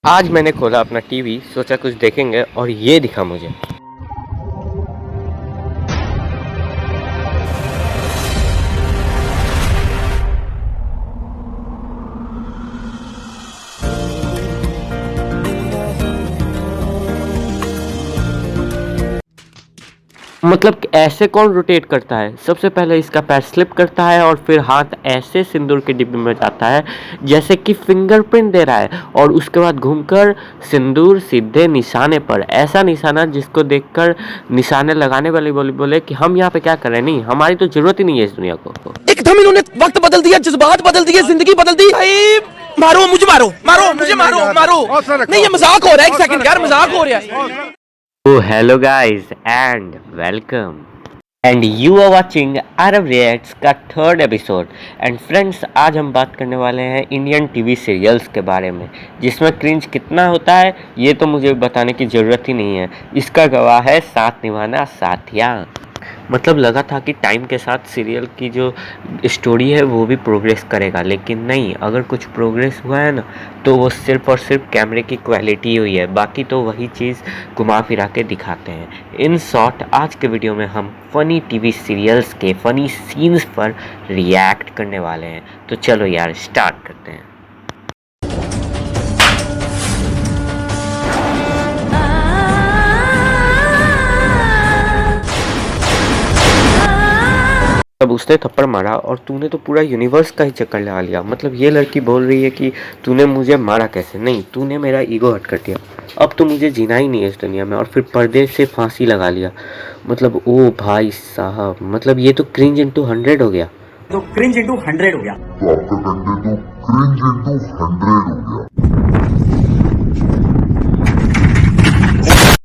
आज मैंने खोला अपना टीवी, सोचा कुछ देखेंगे और ये दिखा मुझे। मतलब ऐसे कौन रोटेट करता है? सबसे पहले इसका पैर स्लिप करता है और फिर हाथ ऐसे सिंदूर के डिब्बे में जाता है जैसे कि फिंगरप्रिंट दे रहा है, और उसके बाद घूमकर सिंदूर सीधे निशाने पर, ऐसा निशाना जिसको देखकर निशाने लगाने वाले बोले कि हम यहाँ पे क्या कर रहे हैं, नहीं हमारी तो जरूरत ही नहीं है इस दुनिया को। एकदम इन्होंने वक्त बदल दिया, जज्बात बदल दिए, जिंदगी बदल दी। भाई मारो मुझे, मारो मारो मुझे, मारो नहीं, ये मजाक हो रहा है। एक सेकंड यार, मजाक हो रहा है। Oh, hello guys and welcome, and you are watching Arab Reacts का थर्ड एपिसोड। एंड फ्रेंड्स, आज हम बात करने वाले हैं इंडियन टीवी सीरियल्स के बारे में, जिसमें क्रिंज कितना होता है ये तो मुझे बताने की ज़रूरत ही नहीं है। इसका गवाह है साथ निभाना साथिया। मतलब लगा था कि टाइम के साथ सीरियल की जो स्टोरी है वो भी प्रोग्रेस करेगा, लेकिन नहीं, अगर कुछ प्रोग्रेस हुआ है ना तो वो सिर्फ और सिर्फ कैमरे की क्वालिटी हुई है, बाकी तो वही चीज़ घुमा फिरा के दिखाते हैं। इन शॉर्ट, आज के वीडियो में हम फ़नी टीवी सीरियल्स के फ़नी सीन्स पर रिएक्ट करने वाले हैं। तो चलो यार स्टार्ट करते हैं। तब उसने थप्पड़ मारा और तूने तो पूरा यूनिवर्स का ही चक्कर लगा लिया। मतलब ये लड़की बोल रही है कि तूने मुझे मारा कैसे? नहीं, तूने मेरा ईगो हर्ट कर दिया, अब तो मुझे जीना ही नहीं है इस दुनिया में, और फिर पर्दे से फांसी लगा लिया। मतलब ओ भाई साहब, मतलब ये तो क्रिंज इंटू 100 हो गया। तो क्रिंज इंटू 100 हो गया। तो आपका कंटेंट तो क्रिंज इंटू 100 हो गया।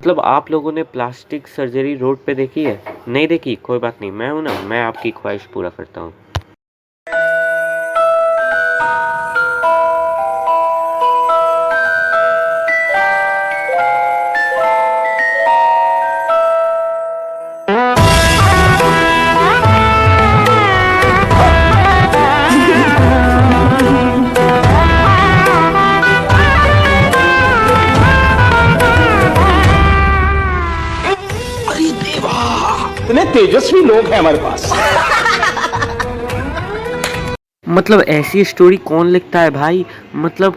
मतलब आप लोगों ने प्लास्टिक सर्जरी रोड पे देखी है? नहीं देखी? कोई बात नहीं, मैं हूं ना, मैं आपकी ख्वाहिश पूरा करता हूं। इतने तेजस्वी लोग हैं हमारे पास। मतलब ऐसी स्टोरी कौन लिखता है भाई? मतलब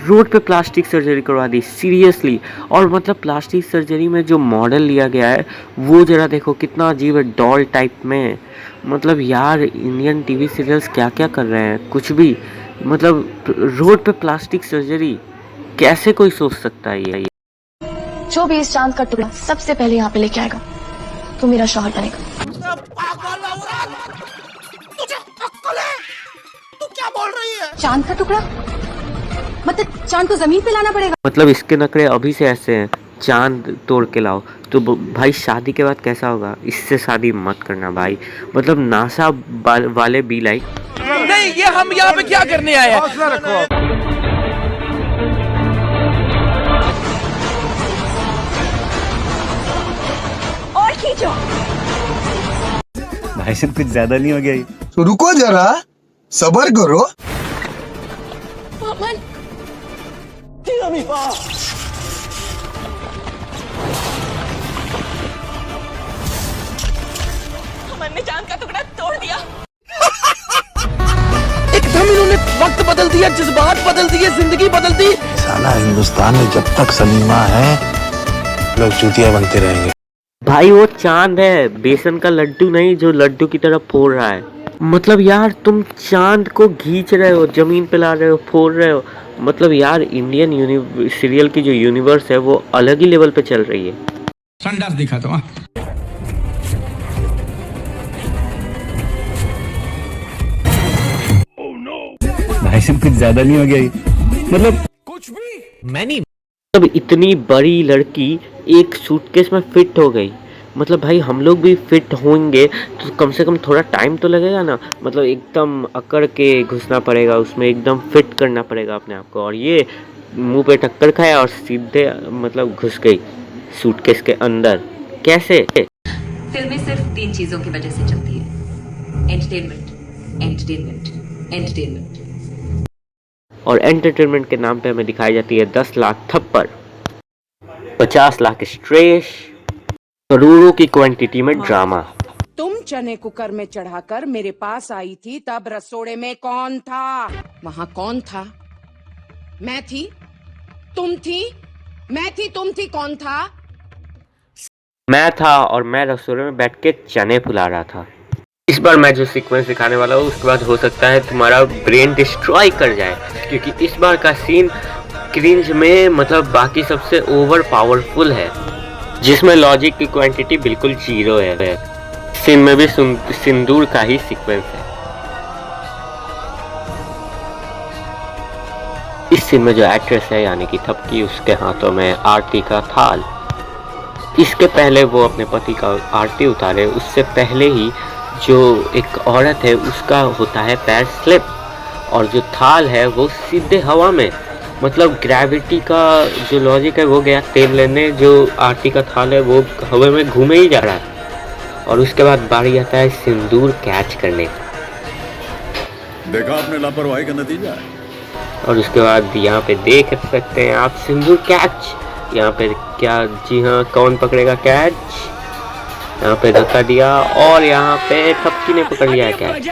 रोड पे प्लास्टिक सर्जरी करवा दी, सीरियसली। और मतलब प्लास्टिक सर्जरी में जो मॉडल लिया गया है वो जरा देखो कितना अजीब है, डॉल टाइप में। मतलब यार इंडियन टीवी सीरियल्स क्या क्या कर रहे हैं, कुछ भी। मतलब रोड पे प्लास्टिक सर्जरी कैसे कोई सोच सकता है ये? जो भी इस चांद का टुकड़ा सबसे पहले यहाँ पे लेके आएगा तो मेरा शौहर बनेगा। तुझे अक्ल है? तू क्या बोल रही है? चांद का टुकड़ा मतलब चांद को जमीन पे लाना पड़ेगा। मतलब इसके नखरे अभी से ऐसे हैं, चांद तोड़ के लाओ। तो भाई शादी के बाद कैसा होगा? इससे शादी मत करना भाई। मतलब नासा वाले बी लाइक, नहीं, ये हम यहाँ पे क्या करने आए हैं? और खींचो। भाई साहब कुछ ज्यादा नहीं हो गया? तो रुको जरा, सबर करो। अमन, अमन ने चांद का टुकड़ा तोड़ दिया। एकदम इन्होंने वक्त बदल दिया, जज्बात बदल दिए, जिंदगी बदल दी। साला हिंदुस्तान में जब तक सलीमा है लोग चूतिया बनते रहेंगे। भाई वो चांद है, बेसन का लड्डू नहीं जो लड्डू की तरह फोड़ रहा है। मतलब यार तुम चांद को खींच रहे हो, जमीन पे ला रहे हो, फोड़ रहे हो। मतलब यार इंडियन सीरियल की जो यूनिवर्स है वो अलग ही लेवल पे चल रही है। संडास दिखा तो भाई साहब कुछ ज्यादा नहीं हो गया? मतलब कुछ भी मैं नहीं। मतलब इतनी बड़ी लड़की एक सूटकेस में फिट हो गई। मतलब भाई हम लोग भी फिट होंगे तो कम से कम थोड़ा टाइम तो लगेगा ना। मतलब एकदम अकड़ के घुसना पड़ेगा उसमें, एकदम फिट करना पड़ेगा अपने आप को। और ये मुंह पे टक्कर खाया और सीधे मतलब घुस गई सूटकेस के अंदर। कैसे? फिल्में सिर्फ 3 चीजों की वजह से चलती है: एंटरटेनमेंट, एंटरटेनमेंट, एंटरटेनमेंट। और एंटरटेनमेंट के नाम पे हमें दिखाई जाती है 10 लाख थप्पड़, 50 लाख स्ट्रेस, करोड़ों की क्वांटिटी में ड्रामा। तुम चने कुकर में चढ़ाकर मेरे पास आई थी, तब रसोड़े में कौन था? वहाँ कौन था? मैं थी, तुम थी, मैं थी, तुम थी, कौन था? मैं था और मैं रसोई में बैठ के चने फुला रहा था। इस बार मैं जो सीक्वेंस दिखाने वाला हूँ उसके बाद हो सकता है तुम्हारा ब्रेन डिस्ट्रॉय कर जाए, क्योंकि इस बार का सीन क्रिंज में मतलब बाकी सबसे ओवर पावरफुल है, जिसमें लॉजिक की क्वांटिटी बिल्कुल जीरो है। सीन में भी सिंदूर का ही सीक्वेंस है। इस सीन में जो एक्ट्रेस है यानी कि थपकी, उसके हाथों में आरती का थाल। इसके पहले वो अपने पति का आरती उतारे उससे पहले ही जो एक औरत है उसका होता है पैर स्लिप, और जो थाल है वो सीधे हवा में, मतलब ग्रेविटी का जो लॉजिक है वो गया तेल लेने, जो आरती का थाल है वो हवा में घूमे ही जा रहा है। और उसके बाद बारी आता है सिंदूर कैच करने का। देखा आपने लापरवाही का नतीजा है। और उसके बाद यहाँ पे देख सकते हैं आप सिंदूर कैच। यहाँ पे क्या, जी हाँ, कौन पकड़ेगा कैच? यहाँ पे धक्का दिया और यहाँ पे थपकी ने पकड़ लिया कैच।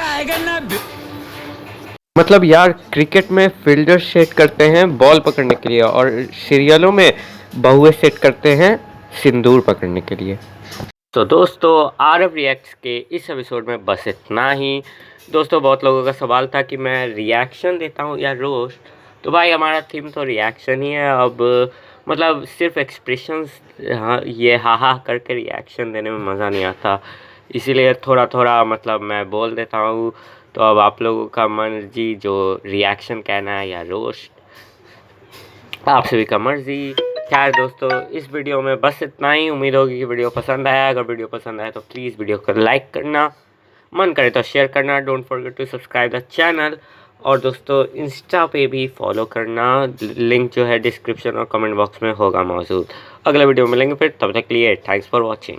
मतलब यार क्रिकेट में फील्डर सेट करते हैं बॉल पकड़ने के लिए और सीरियलों में बहुए सेट करते हैं सिंदूर पकड़ने के लिए। तो दोस्तों आरव रिएक्ट्स के इस एपिसोड में बस इतना ही। दोस्तों बहुत लोगों का सवाल था कि मैं रिएक्शन देता हूँ या रोस्ट, तो भाई हमारा थीम तो रिएक्शन ही है। अब मतलब सिर्फ एक्सप्रेशंस ये हा करके रिएक्शन देने में मज़ा नहीं आता, इसीलिए थोड़ा थोड़ा मतलब मैं बोल देता हूँ। तो अब आप लोगों का मर्जी, जो रिएक्शन कहना है या रोस्ट, आप सभी का मर्जी। खैर दोस्तों इस वीडियो में बस इतना ही। उम्मीद होगी कि वीडियो पसंद आया। अगर वीडियो पसंद आया तो प्लीज़ वीडियो को लाइक करना, मन करे तो शेयर करना, don't forget to subscribe the channel. और दोस्तों इंस्टा पे भी फॉलो करना, लिंक जो है डिस्क्रिप्शन और कमेंट बॉक्स में होगा मौजूद। अगले वीडियो में मिलेंगे फिर, तब तक के लिए थैंक्स फॉर वॉचिंग।